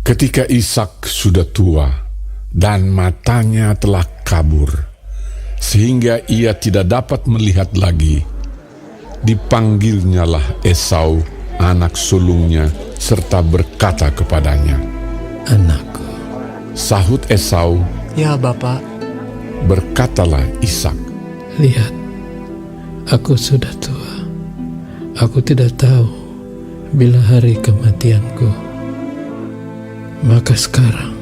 Ketika Ishak sudah tua dan matanya telah kabur, sehingga ia tidak dapat melihat lagi, dipanggilnyalah Esau, anak sulungnya, serta berkata kepadanya, "Anakku." Sahut Esau, "Ya, Bapak." Berkatalah Ishak, "Lihat, aku sudah tua. Aku tidak tahu bila hari kematianku. Maka sekarang,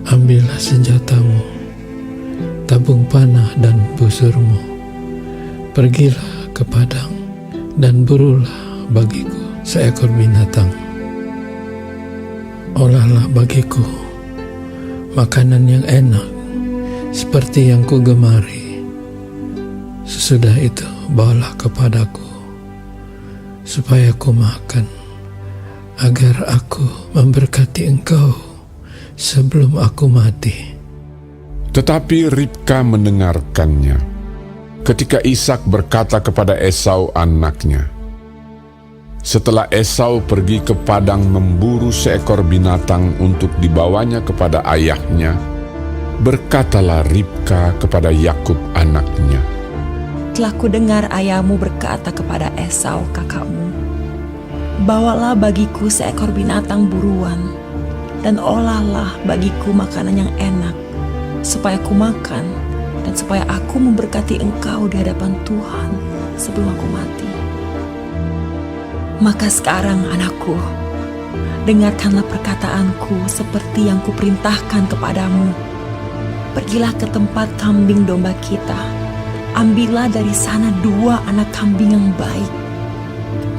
ambillah senjatamu, tabung panah dan busurmu. Pergilah ke padang dan burulah bagiku seekor binatang. Olahlah bagiku makanan yang enak seperti yang kugemari. Sesudah itu bawalah kepadaku supaya ku makan, agar aku memberkati engkau sebelum aku mati." Tetapi Ribka mendengarkannya. Ketika Ishak berkata kepada Esau anaknya, setelah Esau pergi ke padang memburu seekor binatang untuk dibawanya kepada ayahnya, berkatalah Ribka kepada Yakub anaknya, "Telah kudengar ayahmu berkata kepada Esau kakakmu, bawalah bagiku seekor binatang buruan, dan olahlah bagiku makanan yang enak, supaya ku makan, dan supaya aku memberkati engkau di hadapan Tuhan sebelum aku mati. Maka sekarang anakku, dengarkanlah perkataanku seperti yang kuperintahkan kepadamu. Pergilah ke tempat kambing domba kita, ambillah dari sana 2 anak kambing yang baik.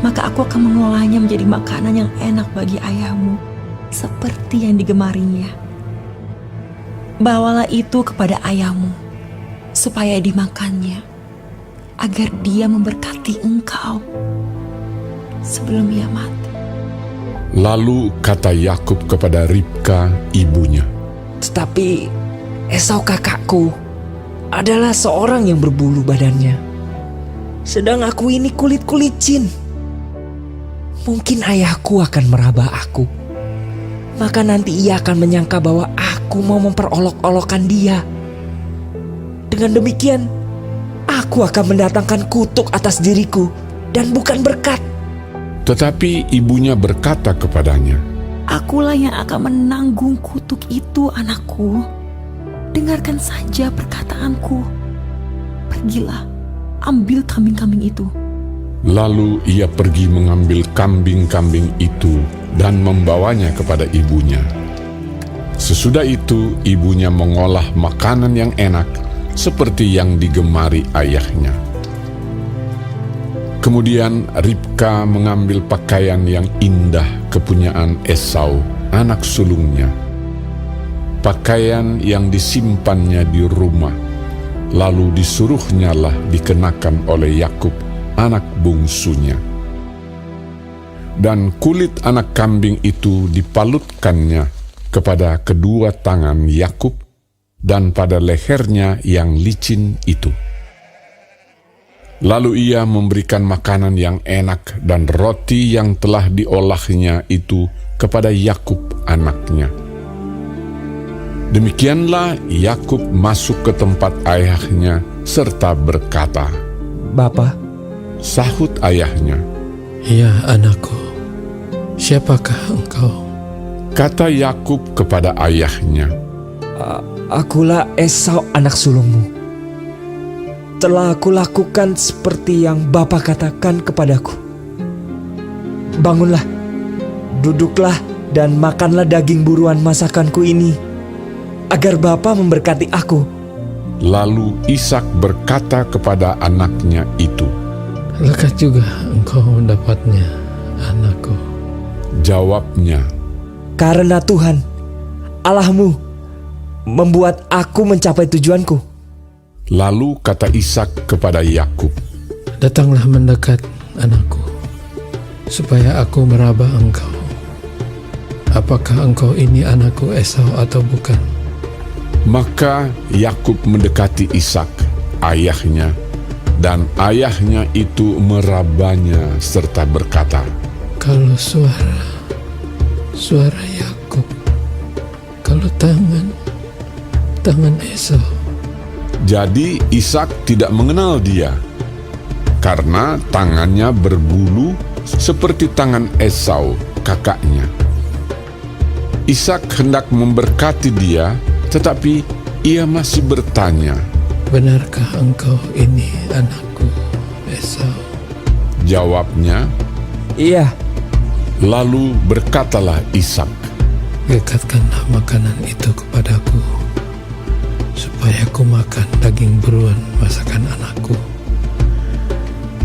Maka aku akan mengolahnya menjadi makanan yang enak bagi ayahmu, seperti yang digemarinya. Bawalah itu kepada ayahmu, supaya dimakannya, agar dia memberkati engkau sebelum ia mati." Lalu kata Yakub kepada Ribka ibunya, "Tetapi Esau kakakku adalah seorang yang berbulu badannya, sedang aku ini kulit licin. Mungkin ayahku akan meraba aku, maka nanti ia akan menyangka bahwa aku mau memperolok-olokkan dia. Dengan demikian, aku akan mendatangkan kutuk atas diriku dan bukan berkat." Tetapi ibunya berkata kepadanya, "Akulah yang akan menanggung kutuk itu, anakku. Dengarkan saja perkataanku. Pergilah, ambil kambing-kambing itu." Lalu ia pergi mengambil kambing-kambing itu dan membawanya kepada ibunya. Sesudah itu ibunya mengolah makanan yang enak seperti yang digemari ayahnya. Kemudian Ribka mengambil pakaian yang indah kepunyaan Esau, anak sulungnya, pakaian yang disimpannya di rumah, lalu disuruhnyalah dikenakan oleh Yakub, anak bungsunya. Dan kulit anak kambing itu dipalutkannya kepada kedua tangan Yakub dan pada lehernya yang licin itu. Lalu ia memberikan makanan yang enak dan roti yang telah diolahnya itu kepada Yakub anaknya. Demikianlah Yakub masuk ke tempat ayahnya serta berkata, "Bapa." Sahut ayahnya, "Ya anakku, siapakah engkau?" Kata Yakub kepada ayahnya, "Akulah Esau anak sulungmu. Telah aku lakukan seperti yang Bapa katakan kepadaku. Bangunlah, duduklah dan makanlah daging buruan masakanku ini, agar Bapa memberkati aku." Lalu Ishak berkata kepada anaknya itu, "Lekat juga engkau mendapatnya, anakku." Jawabnya, "Karena Tuhan, Allahmu, membuat aku mencapai tujuanku." Lalu kata Ishak kepada Yakub, "Datanglah mendekat, anakku, supaya aku meraba engkau. Apakah engkau ini anakku Esau atau bukan?" Maka Yakub mendekati Ishak, ayahnya, dan ayahnya itu merabanya serta berkata, "Kalau suara Yakub Lalu tangan Esau. Jadi Ishak tidak mengenal dia, karena tangannya berbulu seperti tangan Esau, kakaknya. Ishak hendak memberkati dia, tetapi ia masih bertanya. Benarkah engkau ini anakku, Esau? Jawabnya, Iya. lalu berkatalah Ishak, Dekatkanlah makanan itu kepadaku, supaya aku makan daging buruan masakan anakku,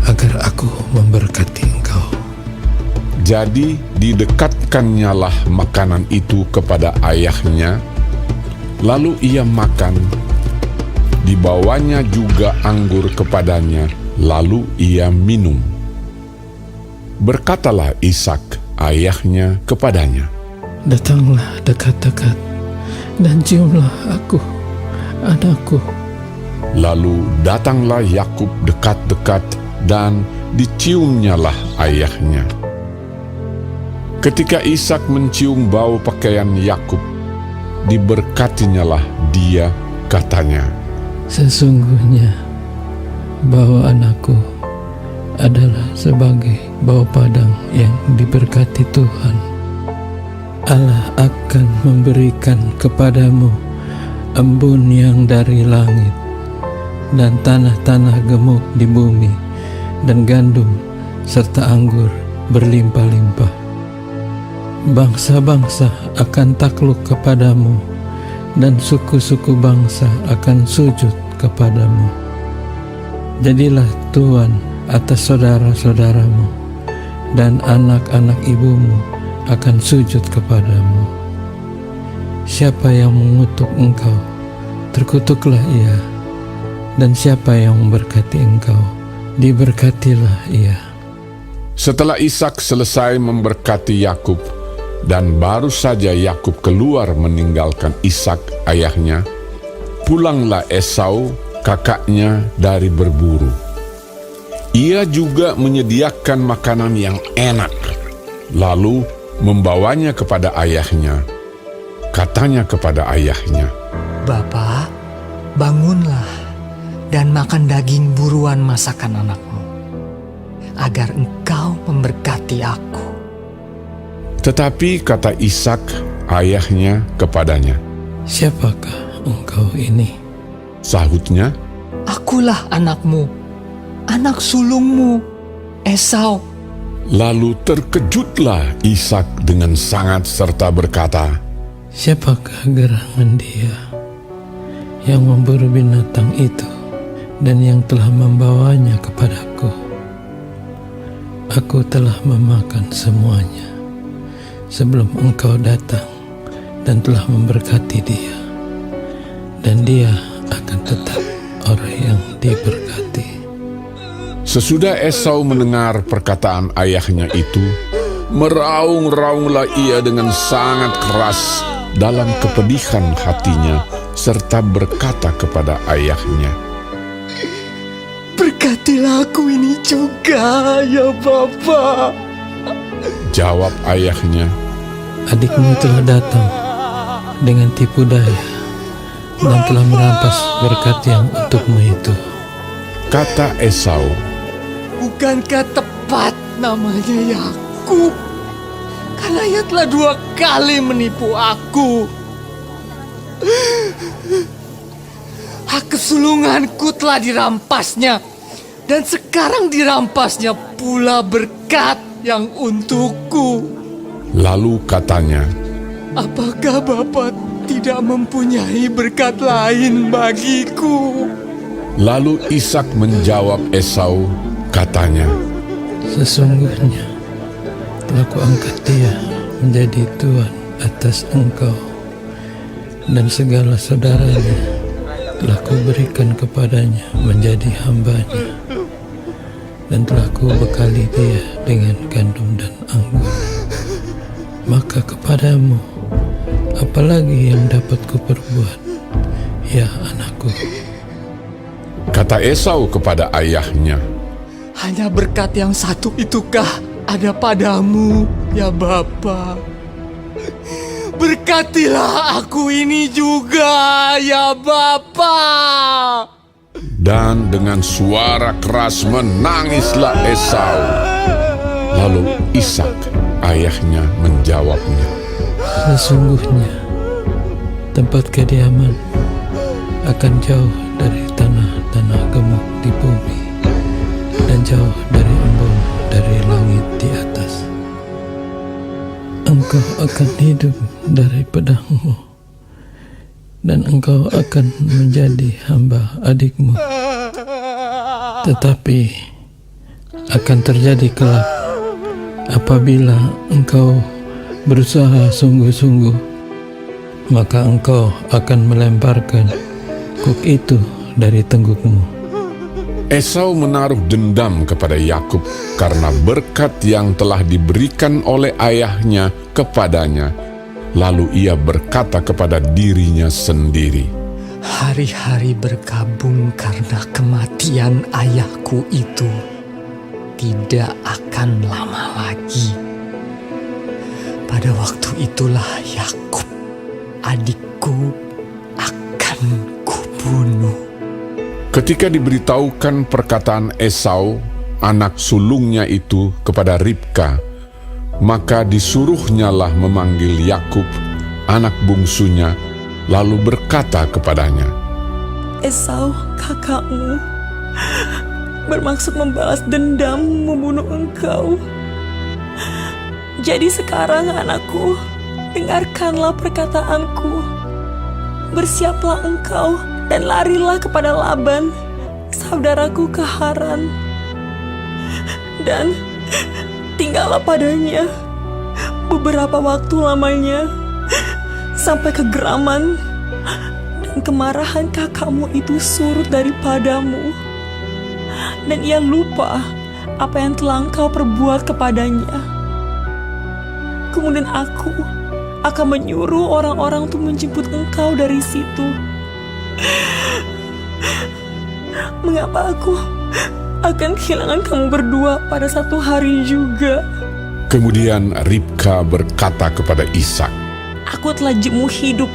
agar aku memberkati engkau. jadi didekatkannyalah makanan itu kepada ayahnya, lalu ia makan. Dibawanya juga anggur kepadanya, lalu ia minum. Berkatalah Ishak ayahnya kepadanya, Datanglah dekat-dekat dan ciumlah aku, anakku. lalu datanglah Yakub dekat-dekat dan diciumnyalah ayahnya. Ketika Ishak mencium bau pakaian Yakub, diberkatinyalah dia, katanya, Sesungguhnya bau anakku adalah sebagai bau padang yang diberkati Tuhan. Allah akan memberikan kepadamu embun yang dari langit, dan tanah-tanah gemuk di bumi, dan gandum serta anggur berlimpah-limpah. Bangsa-bangsa akan takluk kepadamu, dan suku-suku bangsa akan sujud kepadamu. Jadilah tuan atas saudara-saudaramu, dan anak-anak ibumu akan sujud kepadamu. Siapa yang mengutuk engkau, terkutuklah ia, dan siapa yang memberkati engkau, diberkatilah ia. Setelah Ishak selesai memberkati Yakub, dan baru saja Yakub keluar meninggalkan Ishak ayahnya, pulanglah Esau kakaknya dari berburu. Ia juga menyediakan makanan yang enak, lalu membawanya kepada ayahnya. Katanya kepada ayahnya, Bapa, bangunlah dan makan daging buruan masakan anakmu, agar engkau memberkati aku. tetapi kata Ishak ayahnya kepadanya, Siapakah engkau ini? sahutnya, Akulah anakmu, anak sulungmu, Esau. lalu terkejutlah Ishak dengan sangat serta berkata, Siapakah gerangan dia yang memburu binatang itu dan yang telah membawanya kepadaku? Aku telah memakan semuanya sebelum engkau datang dan telah memberkati dia, dan dia akan tetap orang yang diberkati. Sesudah Esau mendengar perkataan ayahnya itu, meraung-raunglah ia dengan sangat keras dalam kepedihan hatinya, serta berkata kepada ayahnya, Berkatilah aku ini juga, ya Bapa. Jawab ayahnya, Adikmu telah datang dengan tipu daya dan telah merampas berkat yang untukmu itu. kata Esau, Bukankah tepat namanya Yakub? Karena ia telah 2 kali menipu aku. Hak kesulunganku telah dirampasnya, dan sekarang dirampasnya pula berkat yang untukku. lalu katanya, Apakah Bapa tidak mempunyai berkat lain bagiku? lalu Ishak menjawab Esau, katanya, Sesungguhnya telah kuangkat dia menjadi tuan atas engkau, dan segala saudaranya telah kuberikan kepadanya menjadi hambanya, dan telah kubekali dia dengan gandum dan anggur. Maka kepadamu, apalagi yang dapat kuperbuat, ya anakku? kata Esau kepada ayahnya, Hanya berkat yang satu itukah ada padamu, ya Bapa? berkatilah aku ini juga ya Bapa. Dan dengan suara keras menangislah Esau. Lalu Ishak ayahnya menjawabnya, Sesungguhnya tempat kediaman akan jauh dari tanah-tanah gemuk di bumi dan jauh dari embun dari langit di atas. Engkau akan hidup dari pedangmu, dan engkau akan menjadi hamba adikmu. Tetapi akan terjadi kelak apabila engkau berusaha sungguh-sungguh, maka engkau akan melemparkan kuk itu dari tenggukmu. Esau menaruh dendam kepada Yakub karena berkat yang telah diberikan oleh ayahnya kepadanya. Lalu ia berkata kepada dirinya sendiri, Hari-hari berkabung karena kematian ayahku itu tidak akan lama lagi. Pada waktu itulah Yakub, adikku, akan kubunuh. ketika diberitahukan perkataan Esau, anak sulungnya itu kepada Ribka, maka disuruhnyalah memanggil Yakub, anak bungsunya, lalu berkata kepadanya, Esau, kakakmu, bermaksud membalas dendam membunuh engkau. Jadi sekarang anakku, dengarkanlah perkataanku. Bersiaplah engkau dan larilah kepada Laban, saudaraku ke Haran. Dan tinggallah padanya beberapa waktu lamanya, sampai kegeraman dan kemarahan kakakmu itu surut daripadamu, dan ia lupa apa yang telah engkau perbuat kepadanya. Kemudian aku akan menyuruh orang-orang untuk menjemput engkau dari situ. Mengapa aku akan kehilangan kamu berdua pada satu hari juga? Kemudian Ribka berkata kepada Ishak, Aku telah jemu hidup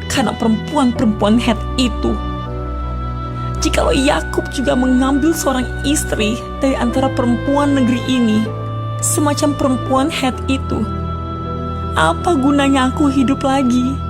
karena perempuan-perempuan Het itu. Jikalau Yakub juga mengambil seorang istri dari antara perempuan negeri ini, semacam perempuan Het itu, apa gunanya aku hidup lagi?